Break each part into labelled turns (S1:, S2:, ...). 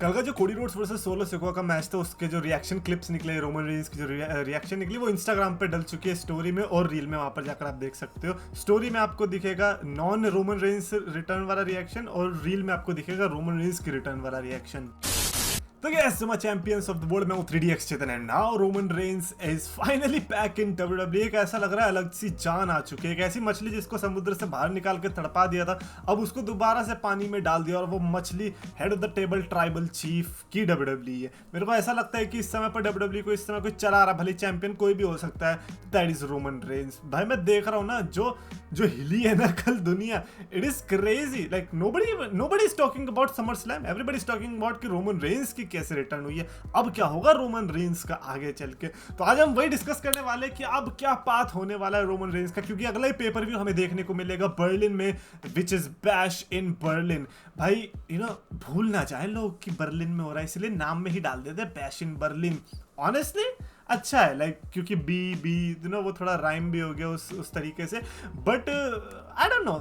S1: कल का जो Cody Rhodes versus solo Sikoa का मैच था, उसके जो रिएक्शन क्लिप्स निकले, रोमन रेंस की जो रिएक्शन निकली, वो इंस्टाग्राम पे डल चुकी है स्टोरी में और रील में। वहां पर जाकर आप देख सकते हो। स्टोरी में आपको दिखेगा नॉन रोमन रेंस रिटर्न वाला रिएक्शन और रील में आपको दिखेगा रोमन रेंस की रिटर्न वाला रिएक्शन। तो guys, my champions of the world, मैं हूं 3DX Chetan and now Roman Reigns is finally back in WWE। एक ऐसा लग रहा है अलग सी जान आ चुकी है। एक ऐसी मछली जिसको समुद्र से बाहर निकाल के तड़पा दिया था, अब उसको दोबारा से पानी में डाल दिया और वो मछली head of the table tribal chief की WWE है। मेरे को ऐसा लगता है कि इस समय पर WWE को इस समय कोई चला रहा, भले चैंपियन कोई भी हो सकता है, दैट इज रोमन रेंस। भाई मैं देख रहा हूँ ना, जो हिली है ना कल दुनिया, it is crazy. Like nobody is talking about summer slam, everybody is talking about कि रोमन रेंस की कैसे रिटर्न हुई है, अब क्या होगा रोमन रेंस का आगे चल के। तो आज हम वही डिस्कस करने वाले हैं कि अब क्या पाथ होने वाला है रोमन रेंस का, क्योंकि अगला ही पेपर व्यू हमें देखने को मिलेगा बर्लिन में, which is bash in Berlin. भाई भूल ना जाए लोग कि बर्लिन में हो रहा है, इसलिए नाम में ही डाल देते बैश इन बर्लिन। ऑनेस्टली अच्छा है, लाइक क्योंकि बी वो थोड़ा राइम भी हो गया उस तरीके से। But I don't know,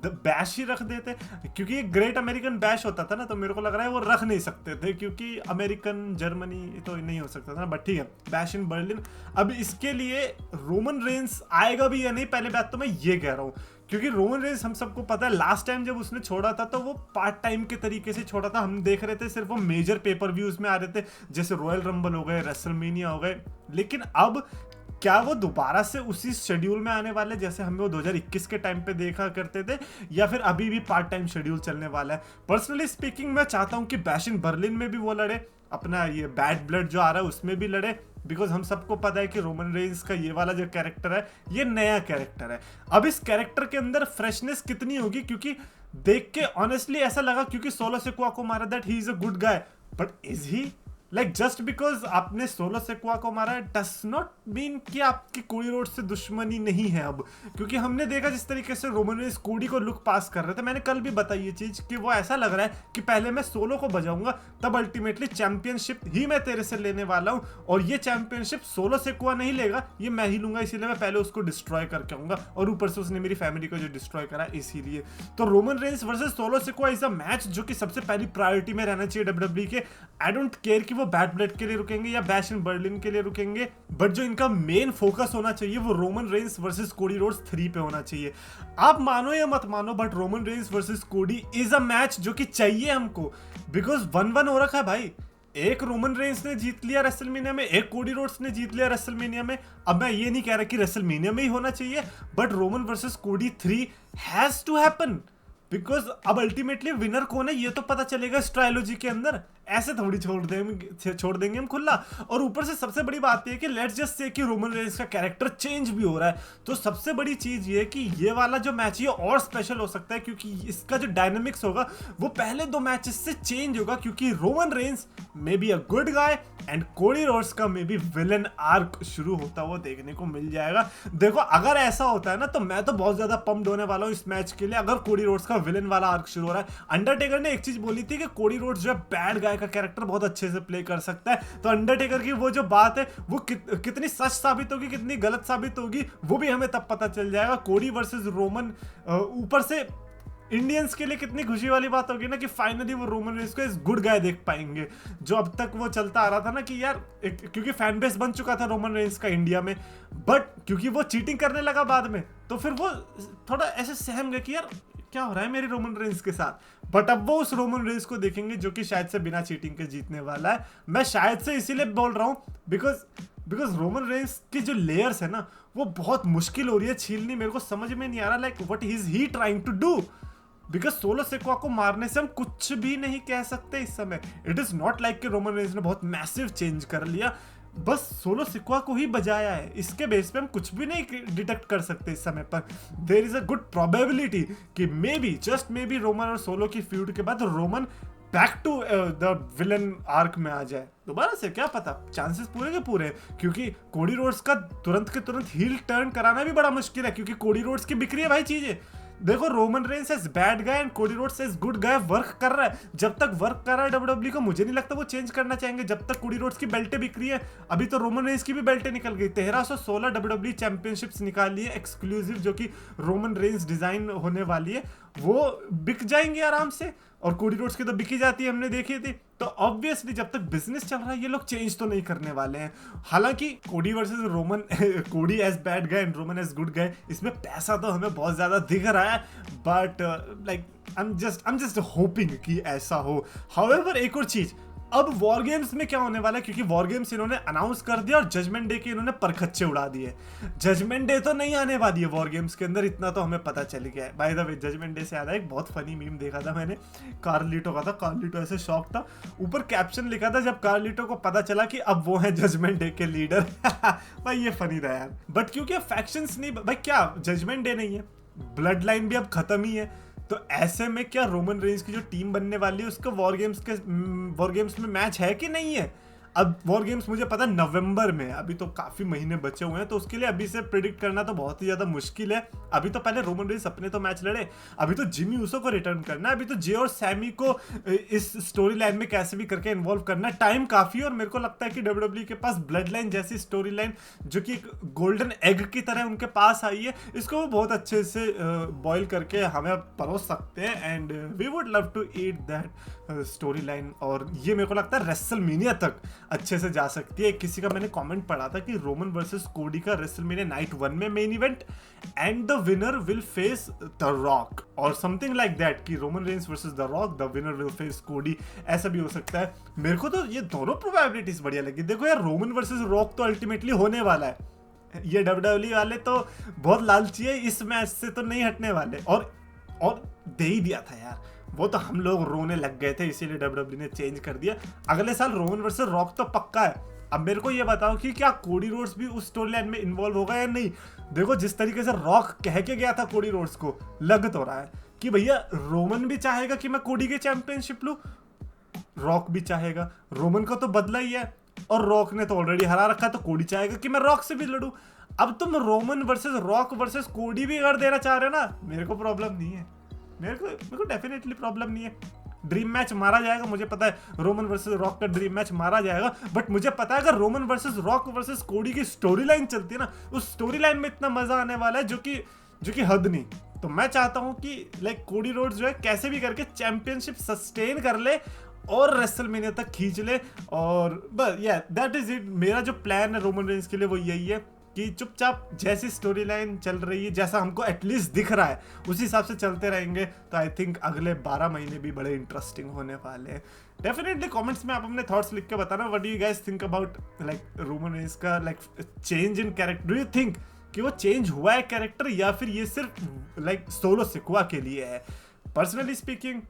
S1: the bash ही रख देते, क्योंकि एक ग्रेट अमेरिकन बैश होता था ना, तो मेरे को लग रहा है वो रख नहीं सकते थे, क्योंकि अमेरिकन जर्मनी तो नहीं हो सकता था ना। बट ठीक है, बैश इन बर्लिन। अब इसके लिए रोमन रेंस आएगा भी या नहीं, पहले बात तो मैं ये कह रहा हूँ, क्योंकि रोमन रेंस हम सबको पता है लास्ट टाइम जब उसने छोड़ा था तो वो पार्ट टाइम के तरीके से छोड़ा था। हम देख रहे थे सिर्फ वो मेजर पेपर व्यूज में आ रहे थे, जैसे रॉयल रंबल हो गए, रेसलमेनिया हो गए। लेकिन अब क्या वो दोबारा से उसी शेड्यूल में आने वाले जैसे हमें वो 2021 के टाइम पे देखा करते थे, या फिर अभी भी पार्ट टाइम शेड्यूल चलने वाला है? पर्सनली स्पीकिंग मैं चाहता हूं कि बैश इन बर्लिन में भी वो लड़े, अपना ये बैड ब्लड जो आ रहा है उसमें भी लड़े, बिकॉज हम सबको पता है कि रोमन रेंस का ये वाला जो कैरेक्टर है ये नया कैरेक्टर है। अब इस कैरेक्टर के अंदर फ्रेशनेस कितनी होगी, क्योंकि देख के ऑनेस्टली ऐसा लगा, क्योंकि सोलो सिकोआ को मारा, that he is a good guy, but is he? Like just because आपने सोलो सिकोआ को मारा डस नॉट मीन कि आपकी कोडी रोड से दुश्मनी नहीं है अब, क्योंकि हमने देखा जिस तरीके से रोमन रेंस कोडी को लुक पास कर रहे थे। मैंने कल भी बताई ये चीज कि वो ऐसा लग रहा है कि पहले मैं सोलो को बजाऊंगा, तब अल्टीमेटली चैंपियनशिप ही मैं तेरे से लेने वाला हूं, और ये चैंपियनशिप सोलो सिकोआ नहीं लेगा, ये मैं ही लूंगा, इसीलिए मैं पहले उसको डिस्ट्रॉय करके आऊंगा, और ऊपर से उसने मेरी फैमिली को जो डिस्ट्रॉय करा इसीलिए। तो Roman Reigns versus solo Sikoa is a match जो कि सबसे पहली प्रायोरिटी में रहना चाहिए WWE के। आई डोंट केयर कि वो बैड ब्लड के लिए रुकेंगे या बैश इन बर्लिन के लिए रुकेंगे, बट जो इनका मेन फोकस होना चाहिए वो Roman Reigns versus Cody Rhodes 3 पे होना चाहिए। आप मानो या मत मानो, बट रोमन रेंस वर्सेस कोडी इज अ मैच जो कि चाहिए हमको, बिकॉज 1-1 हो रखा है भाई। एक रोमन रेंस ने जीत लिया रेसलमेनिया में, एक कोडी रोड्स ने जीत लिया रेसलमेनिया में। अब मैं ये नहीं कह रहा कि रेसलमेनिया में ही होना चाहिए, but Roman versus Cody 3 has to happen, because अब अल्टीमेटली विनर कौन है ये तो पता चलेगा इस ट्रायोलॉजी के अंदर। ऐसे थोड़ी छोड़ देंगे हम खुला। और ऊपर से सबसे बड़ी बात यह कि लेट्स जस्ट से कि रोमन रेंस का कैरेक्टर चेंज भी हो रहा है, तो सबसे बड़ी चीज ये कि ये वाला जो मैच ये और स्पेशल हो सकता है, क्योंकि इसका जो डायनामिक्स होगा वो पहले 2 मैचेस से चेंज होगा, क्योंकि Roman Reigns may be a good guy and Cody roads का मे बी विलन आर्क शुरू होता हुआ देखने को मिल जाएगा। देखो अगर ऐसा होता है ना, तो मैं तो बहुत ज्यादा पम्प्ड होने वाला हूँ इस मैच के लिए, अगर कोडी रोड्स का विलन वाला आर्क शुरू हो रहा है। अंडरटेकर ने एक चीज बोली थी कि कोडी रोड्स जो है बैड गाय का कैरेक्टर बहुत अच्छे से प्ले कर सकता है, तो अंडरटेकर की वो जो बात है वो कितनी सच साबित होगी, कितनी गलत साबित होगी, वो भी हमें तब पता चल जाएगा। कोडी वर्सेस रोमन, ऊपर से इंडियंस के लिए कितनी खुशी वाली बात होगी ना कि फाइनली वो रोमन रेंस को इस गुड गाय देख पाएंगे, जो अब तक वो चलता आ रहा था ना कि यार क्योंकि फैन बेस बन चुका था रोमन रेंस का इंडिया में, बट क्योंकि वो चीटिंग करने लगा बाद में, तो फिर वो थोड़ा ऐसे सहम गए कि यार क्या हो रहा है मेरे रोमन रेंस के साथ। बट अब वो उस रोमन रेंस को देखेंगे जो कि शायद से बिना चीटिंग के जीतने वाला है। मैं शायद से इसीलिए बोल रहा हूं बिकॉज रोमन रेंस की जो लेयर्स है ना वो बहुत मुश्किल हो रही है छीलनी। मेरे को समझ में नहीं आ रहा like what is he trying to do, because Solo Sikoa को मारने से हम कुछ भी नहीं कह सकते इस समय। इट इज नॉट लाइक कि रोमन रेंस ने बहुत मैसिव चेंज कर लिया, बस सोलो सिकोआ को ही बजाया है, इसके बेस पे हम कुछ भी नहीं डिटेक्ट कर सकते इस समय पर। There is a good probability कि may be just may be Roman और सोलो की फ्यूड के बाद Roman back to the villain arc में आ जाए दोबारा से, क्या पता, चांसेस पूरे के पूरे, क्योंकि कोडी रोड्स का तुरंत के तुरंत हील टर्न कराना भी बड़ा मुश्किल है, क्योंकि कोडी रोड्स की बिक्री है भाई चीजें। देखो Roman Reigns as bad guy and Cody Rhodes as good guy work कर रहा है, जब तक वर्क कर रहा है WWE को मुझे नहीं लगता वो चेंज करना चाहेंगे, जब तक कोडी रोड्स की बेल्टें बिक रही है। अभी तो रोमन रेंस की भी बेल्टें निकल गई, 1316 WWE चैंपियनशिप्स निकाल ली है एक्सक्लूसिव, जो कि रोमन रेंस डिजाइन होने वाली है, वो बिक जाएंगे आराम से। और कोडी रोड्स की तो बिकी जाती है, हमने देखी थी। तो ऑब्वियसली जब तक बिजनेस चल रहा है ये लोग चेंज तो नहीं करने वाले हैं। हालांकि Cody versus Roman, Cody as bad guy and Roman as good guy, इसमें पैसा तो हमें बहुत ज्यादा दिख रहा है, but like I am just hoping कि ऐसा हो। हाउएवर एक और चीज, अब वॉर गेम्स में क्या होने वाला है, क्योंकि वॉर गेम्स इन्होंने अनाउंस कर दिया और जजमेंट डे के इन्होंने परखच्चे उड़ा दिए। जजमेंट डे तो नहीं आने वाली है वॉर गेम्स के अंदर, इतना तो हमें पता चल गया है। By the way Judgment Day से याद है, एक बहुत फनी मीम देखा था मैंने, कार्लिटो का था। कार्लिटो ऐसे शॉक था, ऊपर कैप्शन लिखा था जब कार्लिटो को पता चला कि अब वो है जजमेंट डे के लीडर। भाई ये फनी था यार। बट क्योंकि फैक्शंस नहीं, भाई क्या जजमेंट डे नहीं है, ब्लड लाइन भी अब खत्म ही है, तो ऐसे में क्या रोमन रेंज की जो टीम बनने वाली है उसका वॉर गेम्स में मैच है कि नहीं है। अब वॉर गेम्स मुझे पता है नवंबर में, अभी तो काफी महीने बचे हुए हैं, तो उसके लिए अभी से प्रिडिक्ट करना तो बहुत ही ज्यादा मुश्किल है। अभी तो पहले रोमन रेंज अपने तो मैच लड़े, अभी तो जिमी ऊसो को रिटर्न करना है, अभी तो जे और सैमी को इस स्टोरी लाइन में कैसे भी करके इन्वॉल्व करना है। टाइम काफी है और मेरे को लगता है कि डब्ल्यूडब्ल्यूई के पास ब्लड लाइन जैसी स्टोरी लाइन जो कि एक गोल्डन एग की तरह उनके पास आई है, इसको वो बहुत अच्छे से बॉयल करके हमें परोस सकते हैं, and we would love to eat that story line. और ये मेरे को लगता है रेसलमेनिया तक अच्छे से जा सकती है। किसी का मैंने कमेंट पढ़ा था कि रोमन वर्सेस कोडी का रेसलमेनिया नाइट 1 में main event and the winner will face the rock और समथिंग लाइक दैट, कि Roman Reigns versus the rock, the winner will face कोडी, ऐसा भी हो सकता है। मेरे को तो ये दोनों प्रोबेबिलिटीज बढ़िया लगी। देखो यार, रोमन वर्सेस रॉक तो अल्टीमेटली होने वाला है, ये डब्ल्यूडब्ल्यूई वाले तो बहुत लालची है, इस मैच से तो नहीं हटने वाले। और दे ही दिया था यार, वो तो हम लोग रोने लग गए थे, इसीलिए डब्ल्यूडब्ल्यूई ने चेंज कर दिया। अगले साल रोमन वर्सेस रॉक तो पक्का है। अब मेरे को ये बताओ कि क्या कोडी रोड्स भी उस स्टोरी लाइन में इन्वॉल्व होगा या नहीं। देखो जिस तरीके से रॉक कह के गया था कोडी रोड्स को, लग तो रहा है कि भैया रोमन भी चाहेगा कि मैं कोडी के चैंपियनशिप लूं, रॉक भी चाहेगा। रोमन का तो बदला ही है और रॉक ने तो ऑलरेडी हरा रखा है, तो कोडी चाहेगा कि मैं रॉक से भी लड़ूं। अब तुम रोमन वर्सेस रॉक वर्सेस कोडी भी कर देना चाह रहे हो ना, मेरे को प्रॉब्लम नहीं है, मेरे को डेफिनेटली प्रॉब्लम नहीं है। ड्रीम मैच मारा जाएगा, मुझे पता है रोमन वर्सेस रॉक का ड्रीम मैच मारा जाएगा, बट मुझे पता है अगर रोमन वर्सेस रॉक वर्सेस कोडी की स्टोरी लाइन चलती है ना, उस स्टोरी लाइन में इतना मजा आने वाला है जो कि हद नहीं। तो मैं चाहता हूं कि लाइक कोडी रोड्स जो है कैसे भी करके चैंपियनशिप सस्टेन कर ले और रेसलमेनिया तक खींच ले, और बस या दैट इज इट। मेरा जो प्लान है रोमन रेंज के लिए वो यही है कि चुपचाप जैसी स्टोरी लाइन चल रही है, जैसा हमको एटलीस्ट दिख रहा है, उसी हिसाब से चलते रहेंगे। तो आई थिंक अगले 12 महीने भी बड़े इंटरेस्टिंग होने वाले हैं। डेफिनेटली कमेंट्स में आप अपने थॉट्स लिख के बताना, what do you guys think about like Roman Reigns का like change in character. Do you think कि वो चेंज हुआ है कैरेक्टर, या फिर ये सिर्फ लाइक सोलो सिक्वा के लिए है। Personally speaking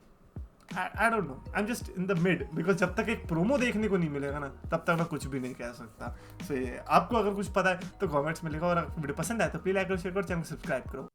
S1: I don't know, I'm just in the mid, because जब तक एक प्रोमो देखने को नहीं मिलेगा ना, तब तक मैं कुछ भी नहीं कह सकता। So, आपको अगर कुछ पता है तो कमेंट्स में लिखो, और अगर वीडियो पसंद आए तो प्लीज लाइक करो, शेयर करो, चैनल को सब्सक्राइब करो।